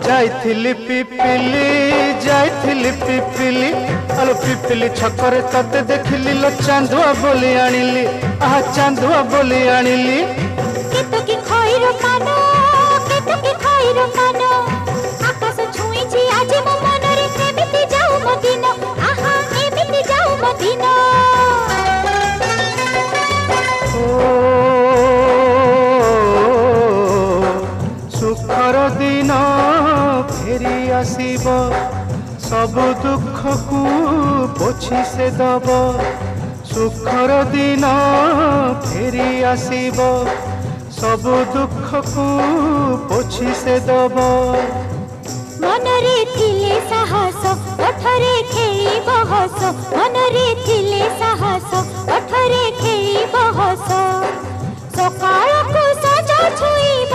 जाइथिली पिपिली जाइथिली पिपिली आलो पिपिली छकरे तते देखिली लो चांदुआ बोली आनिली आहा चांदुआ बोली आनिली केतो की खइरो कानो केतो की खइरो कानो आकाश छुईची आज मो मनरे एमिति जाऊ मो दिन आहा एमिति जाऊ मो दिन सुखर दिन फेरी आसीब सब दुख को पोछि से दब सुखर दिन फेरी आसीब सब दुख को पोछि से दब मनरे थिले साहस ओठरे खेली बहस मनरे थिले साहस ओठरे खेली बहस सकाळ को सजा छुई